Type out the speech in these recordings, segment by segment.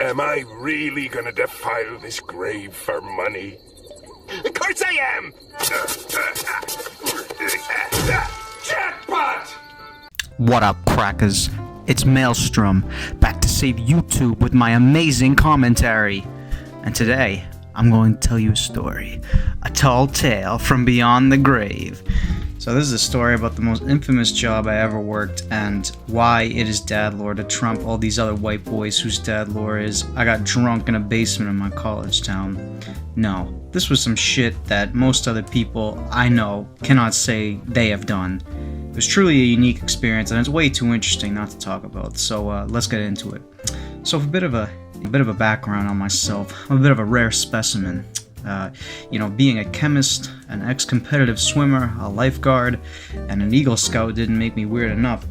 Am I really gonna defile this grave for money? Of course I am! Jackpot! What up, crackers? It's Maelstrom, back to save YouTube with my amazing commentary. And today, I'm going to tell you a story. A tall tale from beyond the grave. So this is a story about the most infamous job I ever worked and why it is dad lore to trump all these other white boys whose dad lore is I got drunk in a basement in my college town. No, this was some shit that most other people I know cannot say they have done. It was truly a unique experience and it's way too interesting not to talk about, so let's get into it. So for a bit of a background on myself, I'm a bit of a rare specimen. Being a chemist, an ex-competitive swimmer, a lifeguard, and an Eagle Scout didn't make me weird enough.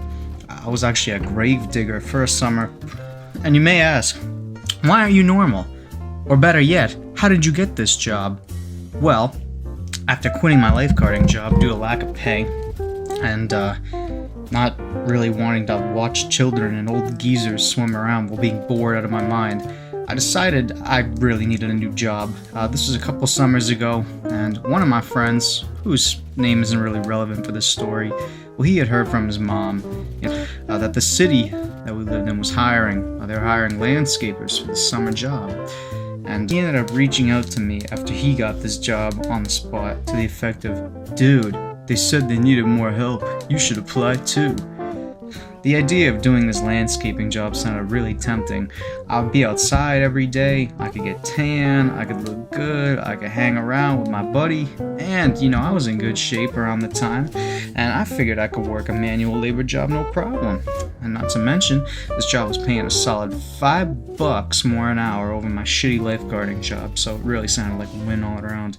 I was actually a grave digger for a summer. And you may ask, why aren't you normal? Or better yet, how did you get this job? Well, after quitting my lifeguarding job due to lack of pay, and not really wanting to watch children and old geezers swim around while being bored out of my mind, I decided I really needed a new job. This was a couple summers ago, and one of my friends, whose name isn't really relevant for this story, well, he had heard from his mom that the city that we lived in was hiring. They were hiring landscapers for the summer job. And he ended up reaching out to me after he got this job on the spot to the effect of, "Dude, they said they needed more help. You should apply too." The idea of doing this landscaping job sounded really tempting. I would be outside every day, I could get tan, I could look good, I could hang around with my buddy, and I was in good shape around the time, and I figured I could work a manual labor job no problem. And not to mention, this job was paying a solid $5 more an hour over my shitty lifeguarding job, so it really sounded like a win all around.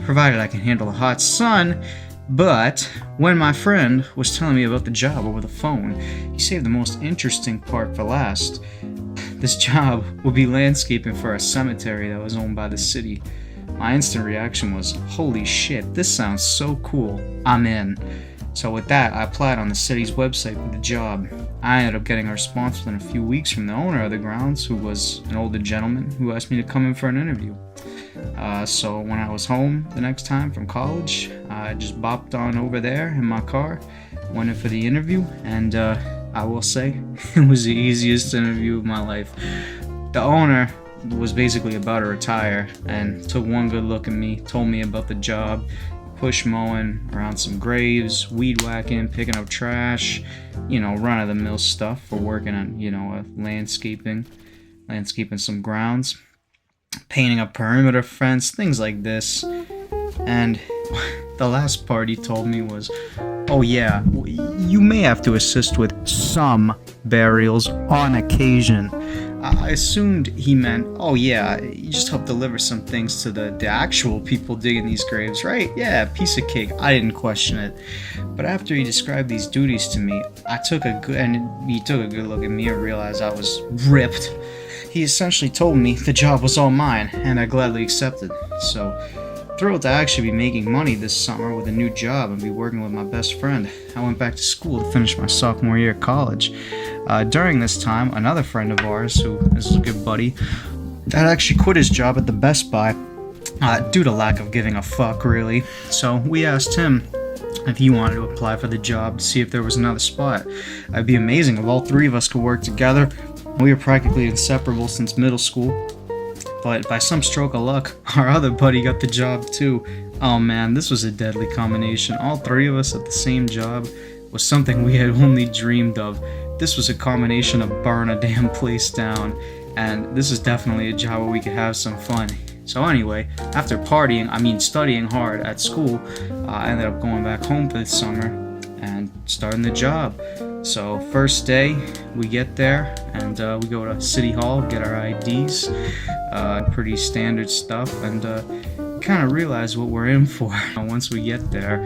Provided I can handle the hot sun. But when my friend was telling me about the job over the phone, he saved the most interesting part for last. This job would be landscaping for a cemetery that was owned by the city. My instant reaction was, holy shit, this sounds so cool, I'm in. So with that, I applied on the city's website for the job. I ended up getting a response within a few weeks from the owner of the grounds, who was an older gentleman who asked me to come in for an interview. So when I was home the next time from college, I just bopped on over there in my car, went in for the interview, and I will say, it was the easiest interview of my life. The owner was basically about to retire and took one good look at me, told me about the job, push mowing around some graves, weed whacking, picking up trash, run-of-the-mill stuff for working on, landscaping some grounds, painting a perimeter fence, things like this. And the last part he told me was, oh yeah, you may have to assist with some burials on occasion. I assumed he meant, oh yeah, you just help deliver some things to the actual people digging these graves, right? Yeah, piece of cake. I didn't question it. But after he described these duties to me, he took a good look at me and realized I was ripped. He essentially told me the job was all mine, and I gladly accepted. So, thrilled to actually be making money this summer with a new job and be working with my best friend. I went back to school to finish my sophomore year of college. During this time, another friend of ours, who is a good buddy, had actually quit his job at the Best Buy due to lack of giving a fuck, really. So we asked him if he wanted to apply for the job to see if there was another spot. It'd be amazing if all three of us could work together. We were practically inseparable since middle school, but by some stroke of luck, our other buddy got the job too. Oh man, this was a deadly combination. All three of us at the same job was something we had only dreamed of. This was a combination of burn a damn place down, and this is definitely a job where we could have some fun. So anyway, after studying hard at school, I ended up going back home for the summer and starting the job. So first day, we get there and we go to City Hall, get our IDs, pretty standard stuff, and kind of realize what we're in for. Once we get there,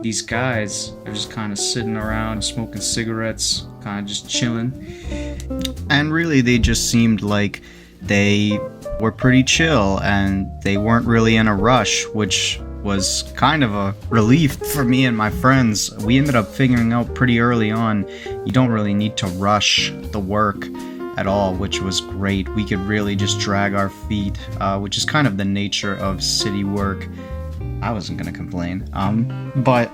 these guys are just kind of sitting around, smoking cigarettes, kind of just chilling. And really, they just seemed like they were pretty chill, and they weren't really in a rush, which was kind of a relief for me and my friends. We ended up figuring out pretty early on, you don't really need to rush the work. at all, which was great. We could really just drag our feet, which is kind of the nature of city work. I wasn't gonna complain, but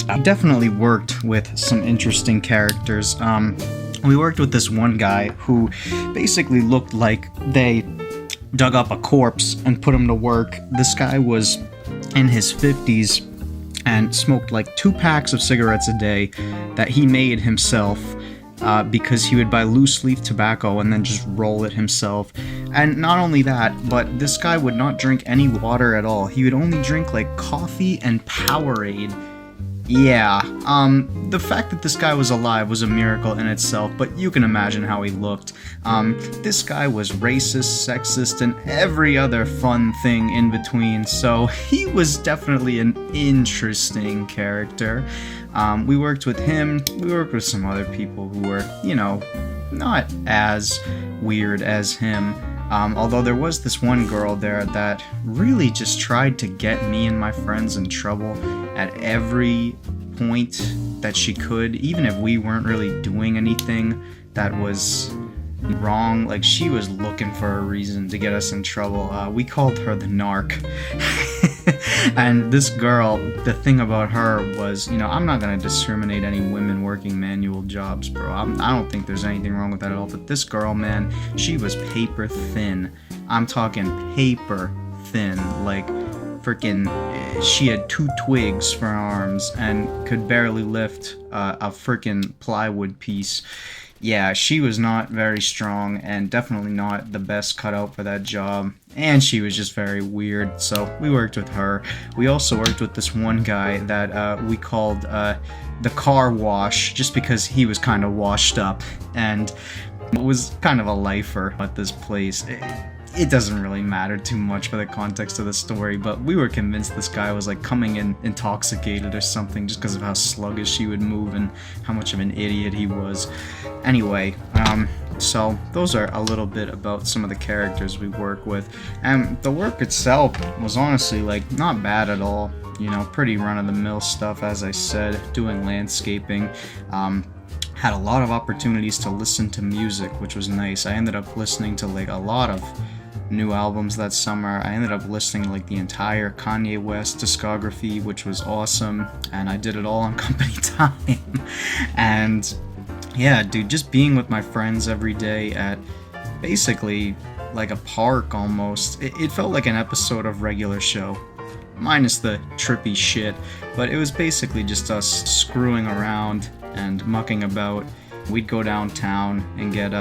I definitely worked with some interesting characters. We worked with this one guy who basically looked like they dug up a corpse and put him to work. This guy was in his 50s and smoked like 2 packs of cigarettes a day that he made himself, because he would buy loose leaf tobacco and then just roll it himself. And not only that, but this guy would not drink any water at all. He would only drink like coffee and Powerade. Yeah, the fact that this guy was alive was a miracle in itself, but you can imagine how he looked. This guy was racist, sexist, and every other fun thing in between, so he was definitely an interesting character. We worked with him, we worked with some other people who were, you know, not as weird as him. Although there was this one girl there that really just tried to get me and my friends in trouble at every point that she could, even if we weren't really doing anything that was wrong. Like, she was looking for a reason to get us in trouble. We called her the narc. And this girl, the thing about her was, you know, I'm not gonna discriminate any women working manual jobs, bro. I don't think there's anything wrong with that at all. But this girl, man, she was paper thin. I'm talking paper thin. Like, freaking, she had 2 twigs for arms and could barely lift a freaking plywood piece. Yeah, she was not very strong and definitely not the best cut out for that job. And she was just very weird, so we worked with her. We also worked with this one guy that we called the car wash, just because he was kind of washed up and was kind of a lifer at this place. It doesn't really matter too much for the context of the story, but we were convinced this guy was like coming in intoxicated or something just because of how sluggish he would move and how much of an idiot he was. Anyway, so those are a little bit about some of the characters we work with, and the work itself was honestly like not bad at all. You know, pretty run-of-the-mill stuff, as I said, doing landscaping. Had a lot of opportunities to listen to music, which was nice. I ended up listening to like a lot of new albums that summer. I ended up listening to like the entire Kanye West discography, which was awesome, and I did it all on company time. And yeah, dude, just being with my friends every day at basically like a park almost, it felt like an episode of Regular Show, minus the trippy shit, but it was basically just us screwing around and mucking about. We'd go downtown and get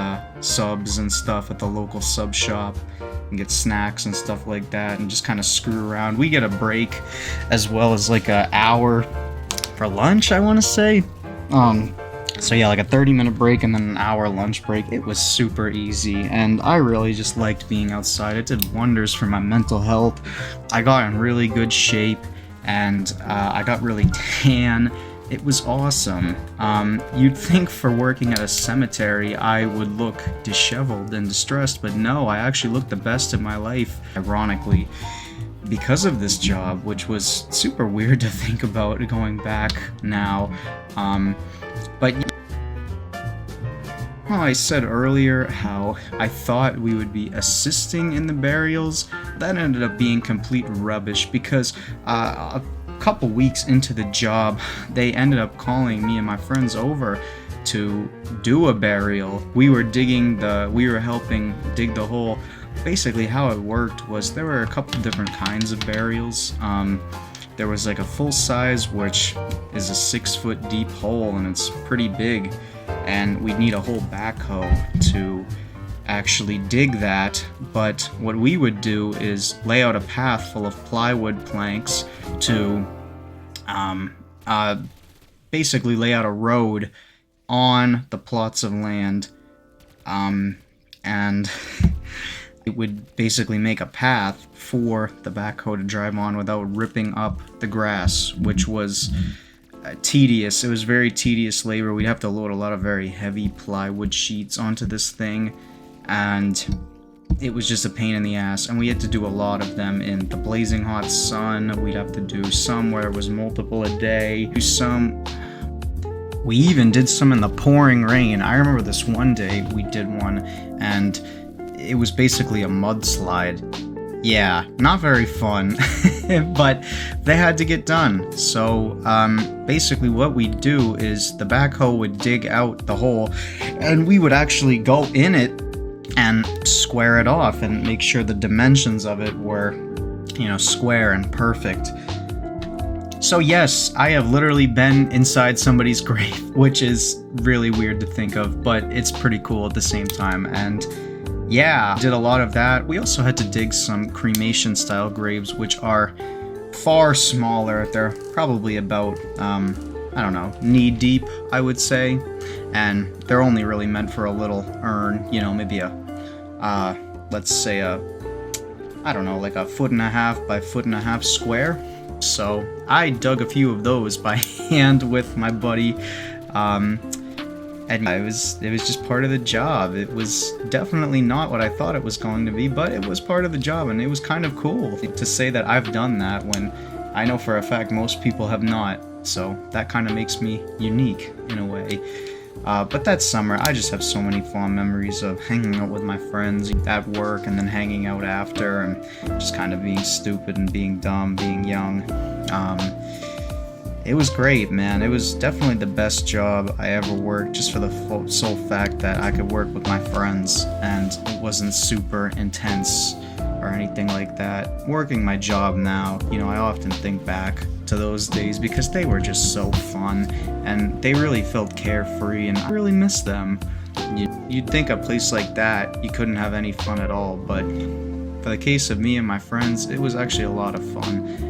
subs and stuff at the local sub shop and get snacks and stuff like that and just kind of screw around. We get a break as well as like an hour for lunch, I want to say. So yeah, like a 30-minute break and then an hour lunch break. It was super easy, and I really just liked being outside. It did wonders for my mental health. I got in really good shape, and I got really tan. It was awesome. You'd think for working at a cemetery I would look disheveled and distressed, but no, I actually looked the best in my life, ironically, because of this job, which was super weird to think about going back now. But well, I said earlier how I thought we would be assisting in the burials. That ended up being complete rubbish because a couple weeks into the job, they ended up calling me and my friends over to do a burial. We were helping dig the hole. Basically how it worked was there were a couple different kinds of burials. There was like a full size, which is a 6-foot deep hole, and it's pretty big, and we'd need a whole backhoe to actually dig that. But what we would do is lay out a path full of plywood planks to basically lay out a road on the plots of land, and it would basically make a path for the backhoe to drive on without ripping up the grass, which was tedious. It was very tedious labor. We'd have to load a lot of very heavy plywood sheets onto this thing, and it was just a pain in the ass, and we had to do a lot of them in the blazing hot sun. We'd have to do some where it was multiple a day, do some We even did some in the pouring rain. I remember this one day we did one, and it was basically a mudslide. Yeah, not very fun, but they had to get done. So basically what we'd do is the backhoe would dig out the hole, and we would actually go in it and square it off and make sure the dimensions of it were, you know, square and perfect. So yes, I have literally been inside somebody's grave, which is really weird to think of, but it's pretty cool at the same time. And yeah, did a lot of that. We also had to dig some cremation style graves, which are far smaller. They're probably about, I don't know, knee deep, I would say. And they're only really meant for a little urn, you know, maybe let's say I don't know, like a 1.5 by 1.5 square. So I dug a few of those by hand with my buddy, and it was just part of the job. It was definitely not what I thought it was going to be, but it was part of the job, and it was kind of cool to say that I've done that when I know for a fact most people have not. So that kind of makes me unique in a way. But that summer, I just have so many fond memories of hanging out with my friends at work and then hanging out after and just kind of being stupid and being dumb, being young. It was great, man. It was definitely the best job I ever worked, just for the sole fact that I could work with my friends and it wasn't super intense or anything like that. Working my job now, you know, I often think back to those days because they were just so fun and they really felt carefree, and I really miss them. You'd think a place like that you couldn't have any fun at all, but for the case of me and my friends, it was actually a lot of fun.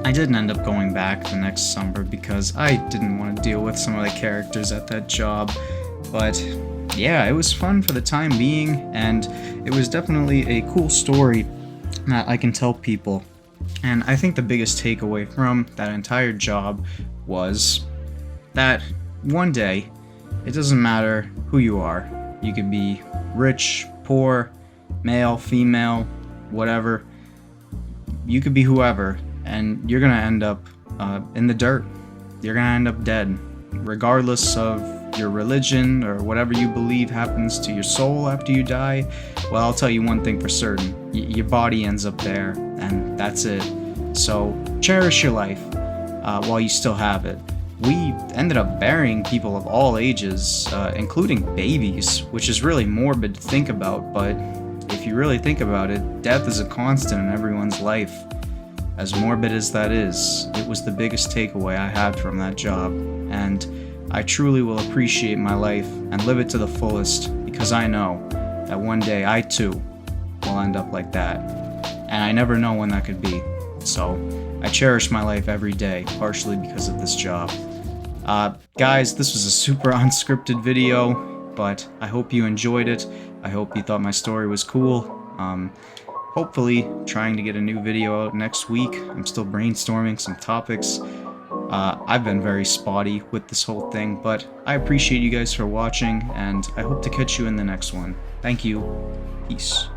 I didn't end up going back the next summer because I didn't want to deal with some of the characters at that job, but yeah, it was fun for the time being, and it was definitely a cool story that I can tell people. And I think the biggest takeaway from that entire job was that one day, it doesn't matter who you are. You could be rich, poor, male, female, whatever. You could be whoever, and you're gonna end up in the dirt. You're gonna end up dead, regardless of your religion or whatever you believe happens to your soul after you die. Well, I'll tell you one thing for certain. Your body ends up there, and that's it. So cherish your life while you still have it. We ended up burying people of all ages, including babies, which is really morbid to think about, but if you really think about it, death is a constant in everyone's life. As morbid as that is, it was the biggest takeaway I had from that job, and I truly will appreciate my life and live it to the fullest, because I know that one day I too will end up like that, and I never know when that could be. So I cherish my life every day, partially because of this job. Guys, this was a super unscripted video, but I hope you enjoyed it. I hope you thought my story was cool. Hopefully trying to get a new video out next week. I'm still brainstorming some topics. I've been very spotty with this whole thing, but I appreciate you guys for watching, and I hope to catch you in the next one. Thank you. Peace.